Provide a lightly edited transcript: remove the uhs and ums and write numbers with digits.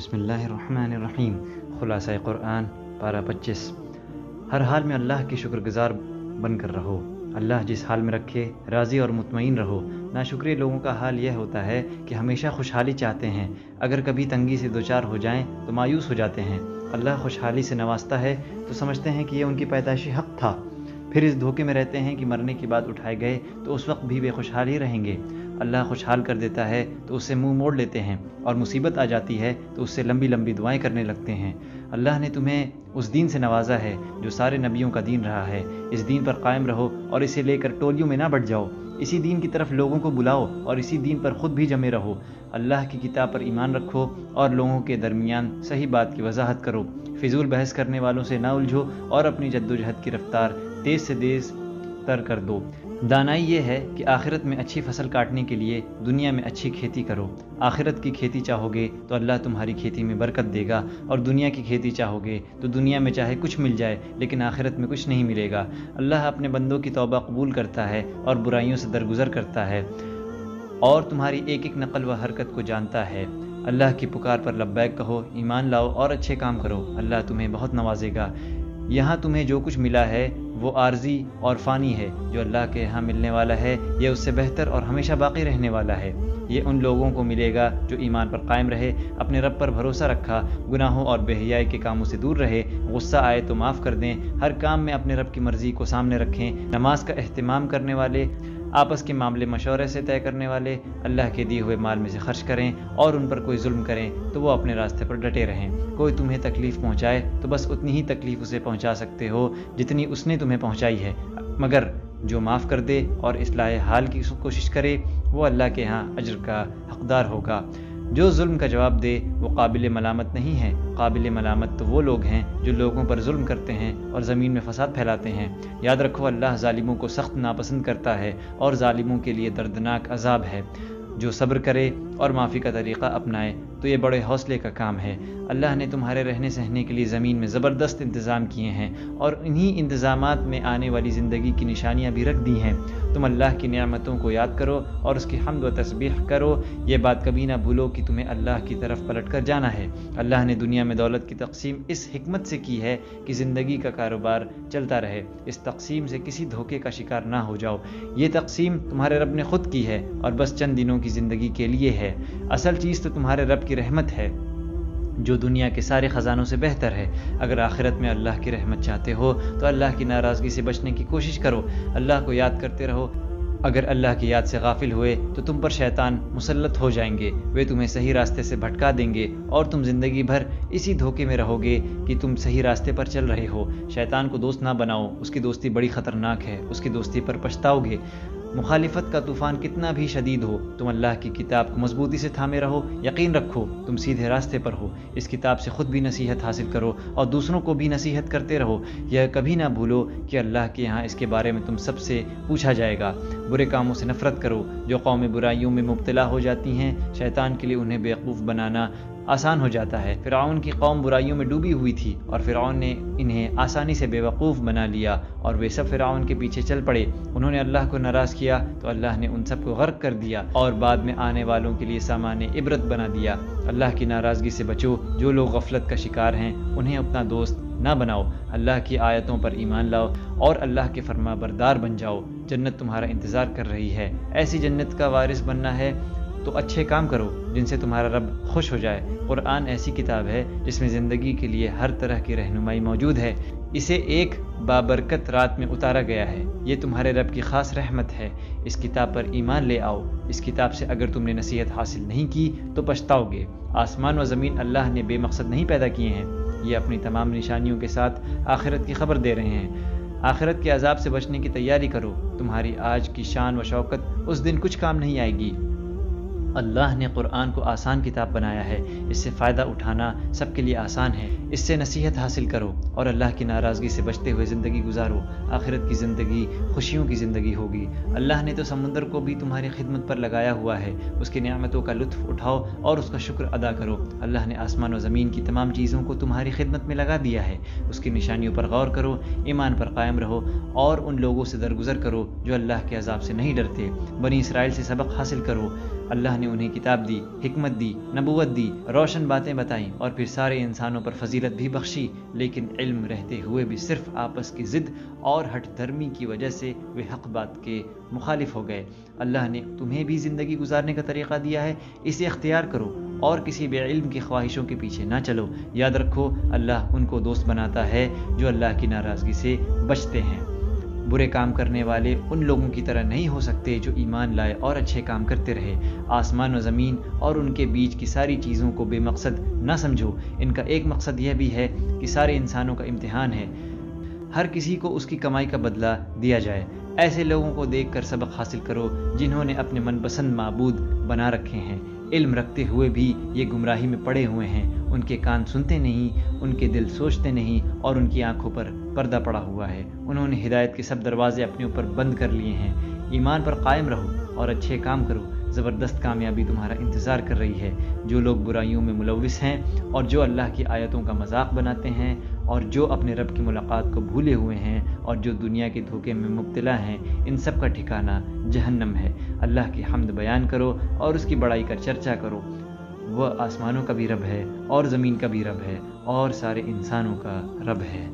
بسم اللہ الرحمن الرحیم۔ خلاصہ قرآن پارہ 25۔ ہر حال میں اللہ کی شکر گزار بن کر رہو، اللہ جس حال میں رکھے راضی اور مطمئن رہو۔ ناشکرے لوگوں کا حال یہ ہوتا ہے کہ ہمیشہ خوشحالی چاہتے ہیں، اگر کبھی تنگی سے دوچار ہو جائیں تو مایوس ہو جاتے ہیں۔ اللہ خوشحالی سے نوازتا ہے تو سمجھتے ہیں کہ یہ ان کی پیدائشی حق تھا، پھر اس دھوکے میں رہتے ہیں کہ مرنے کے بعد اٹھائے گئے تو اس وقت بھی بے خوشحال ہی رہیں گے۔ اللہ خوشحال کر دیتا ہے تو اس سے منہ موڑ لیتے ہیں، اور مصیبت آ جاتی ہے تو اس سے لمبی لمبی دعائیں کرنے لگتے ہیں۔ اللہ نے تمہیں اس دین سے نوازا ہے جو سارے نبیوں کا دین رہا ہے۔ اس دین پر قائم رہو اور اسے لے کر ٹولیوں میں نہ بٹ جاؤ، اسی دین کی طرف لوگوں کو بلاؤ اور اسی دین پر خود بھی جمے رہو۔ اللہ کی کتاب پر ایمان رکھو اور لوگوں کے درمیان صحیح بات کی وضاحت کرو۔ فضول بحث کرنے والوں سے نہ الجھو اور اپنی جدوجہد کی رفتار تیز سے تیز تر کر دو۔ دانائی یہ ہے کہ آخرت میں اچھی فصل کاٹنے کے لیے دنیا میں اچھی کھیتی کرو۔ آخرت کی کھیتی چاہو گے تو اللہ تمہاری کھیتی میں برکت دے گا، اور دنیا کی کھیتی چاہو گے تو دنیا میں چاہے کچھ مل جائے لیکن آخرت میں کچھ نہیں ملے گا۔ اللہ اپنے بندوں کی توبہ قبول کرتا ہے اور برائیوں سے درگزر کرتا ہے، اور تمہاری ایک ایک نقل و حرکت کو جانتا ہے۔ اللہ کی پکار پر لبیک کہو، ایمان لاؤ اور اچھے کام کرو، اللہ تمہیں بہت نوازے گا۔ یہاں تمہیں جو کچھ ملا ہے وہ عارضی اور فانی ہے، جو اللہ کے یہاں ملنے والا ہے یہ اس سے بہتر اور ہمیشہ باقی رہنے والا ہے۔ یہ ان لوگوں کو ملے گا جو ایمان پر قائم رہے، اپنے رب پر بھروسہ رکھا، گناہوں اور بے حیائی کے کاموں سے دور رہے، غصہ آئے تو معاف کر دیں، ہر کام میں اپنے رب کی مرضی کو سامنے رکھیں، نماز کا اہتمام کرنے والے، آپس کے معاملے مشورے سے طے کرنے والے، اللہ کے دیے ہوئے مال میں سے خرچ کریں، اور ان پر کوئی ظلم کریں تو وہ اپنے راستے پر ڈٹے رہیں۔ کوئی تمہیں تکلیف پہنچائے تو بس اتنی ہی تکلیف اسے پہنچا سکتے ہو جتنی اس نے تمہیں پہنچائی ہے، مگر جو معاف کر دے اور اصلاح حال کی کوشش کرے وہ اللہ کے ہاں اجر کا حقدار ہوگا۔ جو ظلم کا جواب دے وہ قابل ملامت نہیں ہے، قابل ملامت تو وہ لوگ ہیں جو لوگوں پر ظلم کرتے ہیں اور زمین میں فساد پھیلاتے ہیں۔ یاد رکھو اللہ ظالموں کو سخت ناپسند کرتا ہے اور ظالموں کے لیے دردناک عذاب ہے۔ جو صبر کرے اور معافی کا طریقہ اپنائے تو یہ بڑے حوصلے کا کام ہے۔ اللہ نے تمہارے رہنے سہنے کے لیے زمین میں زبردست انتظام کیے ہیں، اور انہی انتظامات میں آنے والی زندگی کی نشانیاں بھی رکھ دی ہیں۔ تم اللہ کی نعمتوں کو یاد کرو اور اس کی حمد و تسبیح کرو۔ یہ بات کبھی نہ بھولو کہ تمہیں اللہ کی طرف پلٹ کر جانا ہے۔ اللہ نے دنیا میں دولت کی تقسیم اس حکمت سے کی ہے کہ زندگی کا کاروبار چلتا رہے۔ اس تقسیم سے کسی دھوکے کا شکار نہ ہو جاؤ۔ یہ تقسیم تمہارے رب نے خود کی ہے اور بس چند دنوں کی زندگی کے لیے ہے۔ اصل چیز تو تمہارے رب کی رحمت ہے جو دنیا کے سارے خزانوں سے بہتر ہے۔ اگر آخرت میں اللہ کی رحمت چاہتے ہو تو اللہ کی ناراضگی سے بچنے کی کوشش کرو، اللہ کو یاد کرتے رہو۔ اگر اللہ کی یاد سے غافل ہوئے تو تم پر شیطان مسلط ہو جائیں گے، وہ تمہیں صحیح راستے سے بھٹکا دیں گے اور تم زندگی بھر اسی دھوکے میں رہو گے کہ تم صحیح راستے پر چل رہے ہو۔ شیطان کو دوست نہ بناؤ، اس کی دوستی بڑی خطرناک ہے، اس کی دوستی پر پچھتاؤ گے۔ مخالفت کا طوفان کتنا بھی شدید ہو، تم اللہ کی کتاب کو مضبوطی سے تھامے رہو، یقین رکھو تم سیدھے راستے پر ہو۔ اس کتاب سے خود بھی نصیحت حاصل کرو اور دوسروں کو بھی نصیحت کرتے رہو۔ یہ کبھی نہ بھولو کہ اللہ کے یہاں اس کے بارے میں تم سب سے پوچھا جائے گا۔ برے کاموں سے نفرت کرو۔ جو قومیں برائیوں میں مبتلا ہو جاتی ہیں شیطان کے لیے انہیں بیوقوف بنانا آسان ہو جاتا ہے۔ فرعون کی قوم برائیوں میں ڈوبی ہوئی تھی اور فرعون نے انہیں آسانی سے بیوقوف بنا لیا، اور وہ سب فرعون کے پیچھے چل پڑے۔ انہوں نے اللہ کو ناراض کیا تو اللہ نے ان سب کو غرق کر دیا اور بعد میں آنے والوں کے لیے سامان عبرت بنا دیا۔ اللہ کی ناراضگی سے بچو۔ جو لوگ غفلت کا شکار ہیں انہیں اپنا دوست نہ بناؤ۔ اللہ کی آیتوں پر ایمان لاؤ اور اللہ کے فرما بردار بن جاؤ۔ جنت تمہارا انتظار کر رہی ہے۔ ایسی جنت کا وارث بننا ہے تو اچھے کام کرو جن سے تمہارا رب خوش ہو جائے۔ قرآن ایسی کتاب ہے جس میں زندگی کے لیے ہر طرح کی رہنمائی موجود ہے۔ اسے ایک بابرکت رات میں اتارا گیا ہے۔ یہ تمہارے رب کی خاص رحمت ہے۔ اس کتاب پر ایمان لے آؤ۔ اس کتاب سے اگر تم نے نصیحت حاصل نہیں کی تو پچھتاؤ گے۔ آسمان و زمین اللہ نے بے مقصد نہیں پیدا کیے ہیں، یہ اپنی تمام نشانیوں کے ساتھ آخرت کی خبر دے رہے ہیں۔ آخرت کے عذاب سے بچنے کی تیاری کرو، تمہاری آج کی شان و شوکت اس دن کچھ کام نہیں آئے گی۔ اللہ نے قرآن کو آسان کتاب بنایا ہے، اس سے فائدہ اٹھانا سب کے لیے آسان ہے۔ اس سے نصیحت حاصل کرو اور اللہ کی ناراضگی سے بچتے ہوئے زندگی گزارو۔ آخرت کی زندگی خوشیوں کی زندگی ہوگی۔ اللہ نے تو سمندر کو بھی تمہاری خدمت پر لگایا ہوا ہے، اس کی نعمتوں کا لطف اٹھاؤ اور اس کا شکر ادا کرو۔ اللہ نے آسمان و زمین کی تمام چیزوں کو تمہاری خدمت میں لگا دیا ہے، اس کی نشانیوں پر غور کرو، ایمان پر قائم رہو اور ان لوگوں سے درگزر کرو جو اللہ کے عذاب سے نہیں ڈرتے۔ بنی اسرائیل سے سبق حاصل کرو، اللہ نے انہیں کتاب دی، حکمت دی، نبوت دی، روشن باتیں بتائیں اور پھر سارے انسانوں پر فضیلت بھی بخشی، لیکن علم رہتے ہوئے بھی صرف آپس کی ضد اور ہٹ دھرمی کی وجہ سے وہ حق بات کے مخالف ہو گئے۔ اللہ نے تمہیں بھی زندگی گزارنے کا طریقہ دیا ہے، اسے اختیار کرو اور کسی بے علم کی خواہشوں کے پیچھے نہ چلو۔ یاد رکھو، اللہ ان کو دوست بناتا ہے جو اللہ کی ناراضگی سے بچتے ہیں۔ برے کام کرنے والے ان لوگوں کی طرح نہیں ہو سکتے جو ایمان لائے اور اچھے کام کرتے رہے۔ آسمان و زمین اور ان کے بیچ کی ساری چیزوں کو بے مقصد نہ سمجھو، ان کا ایک مقصد یہ بھی ہے کہ سارے انسانوں کا امتحان ہے، ہر کسی کو اس کی کمائی کا بدلہ دیا جائے۔ ایسے لوگوں کو دیکھ کر سبق حاصل کرو جنہوں نے اپنے من پسند معبود بنا رکھے ہیں، علم رکھتے ہوئے بھی یہ گمراہی میں پڑے ہوئے ہیں۔ ان کے کان سنتے نہیں، ان کے دل سوچتے نہیں اور ان کی آنکھوں پر پردہ پڑا ہوا ہے۔ انہوں نے ہدایت کے سب دروازے اپنے اوپر بند کر لیے ہیں۔ ایمان پر قائم رہو اور اچھے کام کرو، زبردست کامیابی تمہارا انتظار کر رہی ہے۔ جو لوگ برائیوں میں ملوث ہیں اور جو اللہ کی آیتوں کا مذاق بناتے ہیں اور جو اپنے رب کی ملاقات کو بھولے ہوئے ہیں اور جو دنیا کے دھوکے میں مبتلا ہیں، ان سب کا ٹھکانہ جہنم ہے۔ اللہ کی حمد بیان کرو اور اس کی بڑائی کا چرچا کرو۔ وہ آسمانوں کا بھی رب ہے اور زمین کا بھی رب ہے اور سارے انسانوں کا رب ہے۔